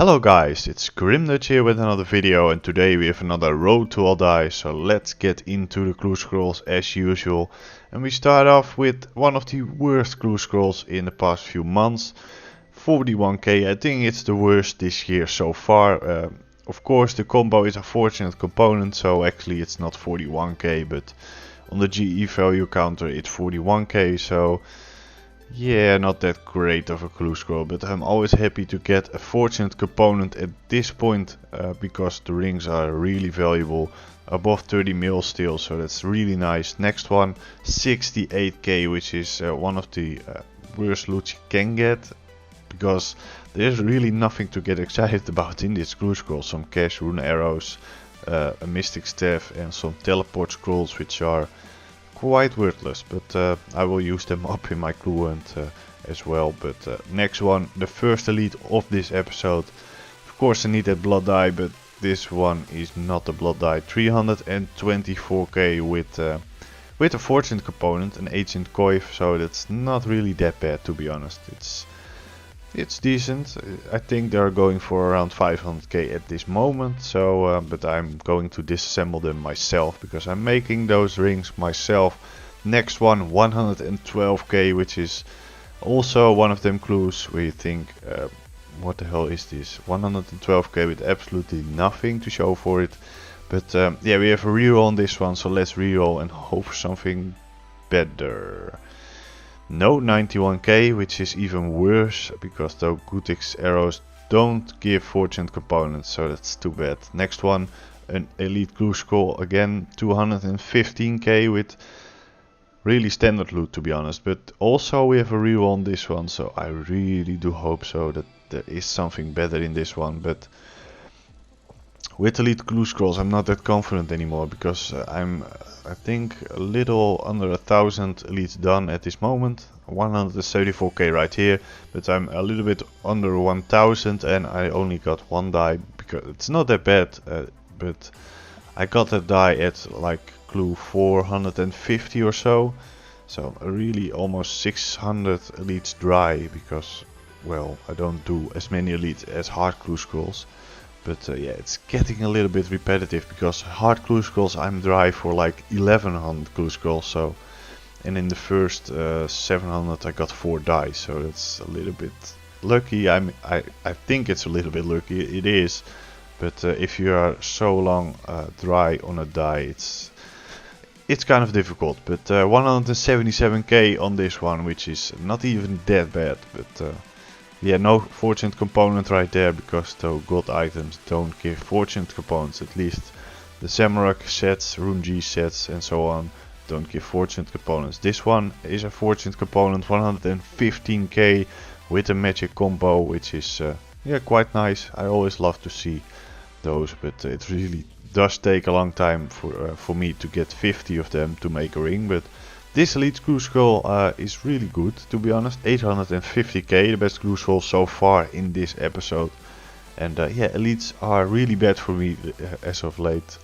Hello guys, it's Grimdutch here with another video, and today we have another Road to All Die, so let's get into the clue scrolls as usual. And we start off with one of the worst clue scrolls in the past few months. 41k, I think it's the worst this year so far. Of course the combo is a fortunate component, so actually it's not 41k, but on the GE value counter it's 41k, so yeah, not that great of a clue scroll, but I'm always happy to get a fortunate component at this point because the rings are really valuable, above 30 mil still, so that's really nice. Next one, 68k, which is one of the worst loots you can get, because there's really nothing to get excited about in this clue scroll. Some cash, rune arrows, a mystic staff and some teleport scrolls, which are quite worthless, but I will use them up in my clue hunt as well. But next one, the first elite of this episode. Of course I need that blood die, but this one is not a blood die. 324k with a fortune component, an ancient coif, so that's not really that bad, to be honest. It's decent. I think they're going for around 500k at this moment, so but I'm going to disassemble them myself because I'm making those rings myself. Next one, 112k, which is also one of them clues where you think, what the hell is this? 112k with absolutely nothing to show for it. But yeah, we have a reroll on this one, so let's reroll and hope for something better. No, 91k, which is even worse because the Gutix arrows don't give fortune components, so that's too bad. Next one, an elite clue scroll again, 215k with really standard loot, to be honest. But also we have a reroll on this one, so I really do hope so that there is something better in this one. But with elite clue scrolls I'm not that confident anymore because I think a little under 1,000 elites done at this moment. 134k right here, but I'm a little bit under 1,000 and I only got one die, because it's not that bad, but I got that die at like clue 450 or so, so really almost 600 elites dry, because well, I don't do as many elites as hard clue scrolls. But yeah, it's getting a little bit repetitive because hard clue scrolls I'm dry for like 1100 clue scrolls, so, and in the first 700 I got 4 dice, so that's a little bit lucky. I think it's a little bit lucky, it is, but if you are so long dry on a die, it's kind of difficult. But 177k on this one, which is not even that bad, but yeah, no fortunate component right there, because the gold items don't give fortunate components. At least the Zamorak sets, Rune G sets and so on don't give fortunate components. This one is a fortunate component, 115k with a magic combo, which is yeah, quite nice. I always love to see those, but it really does take a long time for me to get 50 of them to make a ring. But this elite clue scroll is really good, to be honest. 850k, the best clue scroll so far in this episode. And yeah, elites are really bad for me as of late.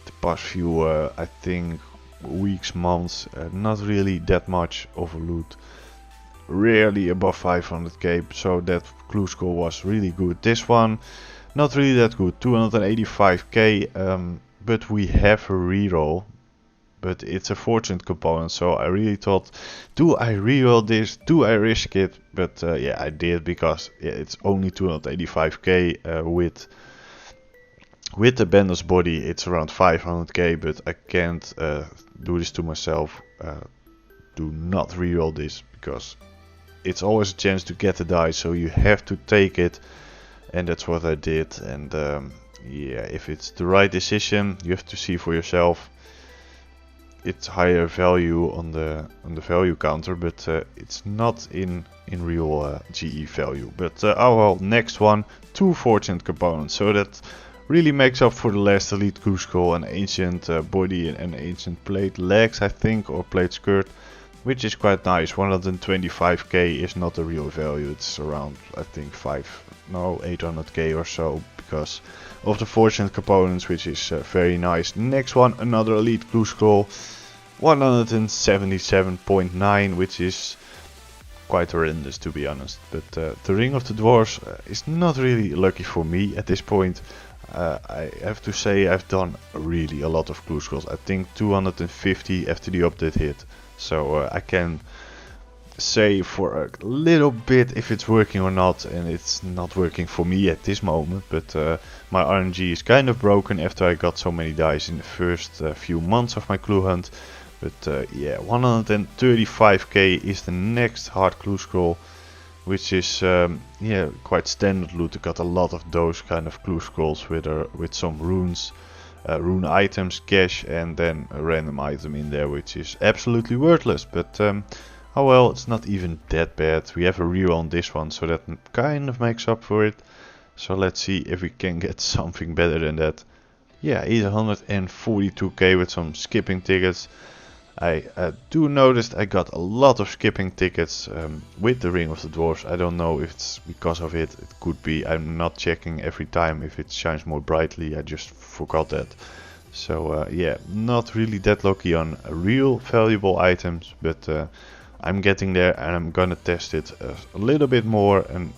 The past few, I think, weeks, months, not really that much of a loot. Rarely above 500k, so that clue scroll was really good. This one, not really that good, 285k, but we have a reroll. But it's a fortunate component, so I really thought, do I reroll this? Do I risk it? But yeah, I did, because yeah, it's only 285k with the Bender's body. It's around 500k, but I can't do this to myself. Do not reroll this, because it's always a chance to get the die, so you have to take it, and that's what I did. And yeah, if it's the right decision, you have to see for yourself. It's higher value on the value counter, but it's not in real GE value. But oh well, next one, 2 fortunate components, so that really makes up for the last elite clue scroll, an ancient body and an ancient plate legs, I think, or plate skirt, which is quite nice. 125k is not the real value, it's around, I think, 800k or so, because of the fortunate components, which is very nice. Next one, another elite clue scroll, 177.9, which is quite horrendous, to be honest. But the Ring of the Dwarves is not really lucky for me at this point. I have to say I've done really a lot of clue scrolls. I think 250 after the update hit. So I can say for a little bit if it's working or not, and it's not working for me at this moment. But my RNG is kind of broken after I got so many dice in the first few months of my clue hunt. But yeah, 135k is the next hard clue scroll, which is yeah, quite standard loot. I got a lot of those kind of clue scrolls with some runes, rune items, cash, and then a random item in there, which is absolutely worthless. But oh well, it's not even that bad. We have a reroll on this one, so that kind of makes up for it. So let's see if we can get something better than that. Yeah, 842k with some skipping tickets. I do notice I got a lot of skipping tickets with the Ring of the Dwarves. I don't know if it's because of it. It could be. I'm not checking every time if it shines more brightly. I just forgot that. So yeah, not really that lucky on real valuable items, but I'm getting there, and I'm gonna test it a little bit more. And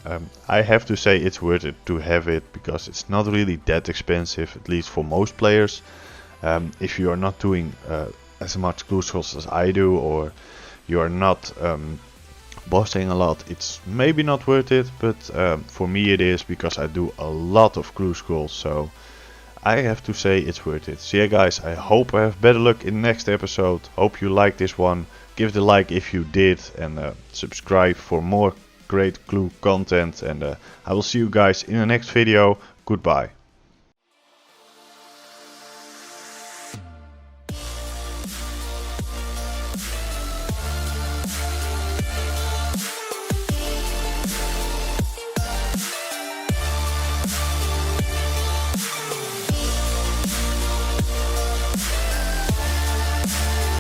I have to say it's worth it to have it, because it's not really that expensive, at least for most players. If you are not doing as much clue scrolls as I do, or you are not bossing a lot, it's maybe not worth it, but for me it is, because I do a lot of clue scrolls, so I have to say it's worth it. So yeah guys, I hope I have better luck in the next episode. Hope you like this one. Give the like if you did, and subscribe for more great clue content, and I will see you guys in the next video. Goodbye.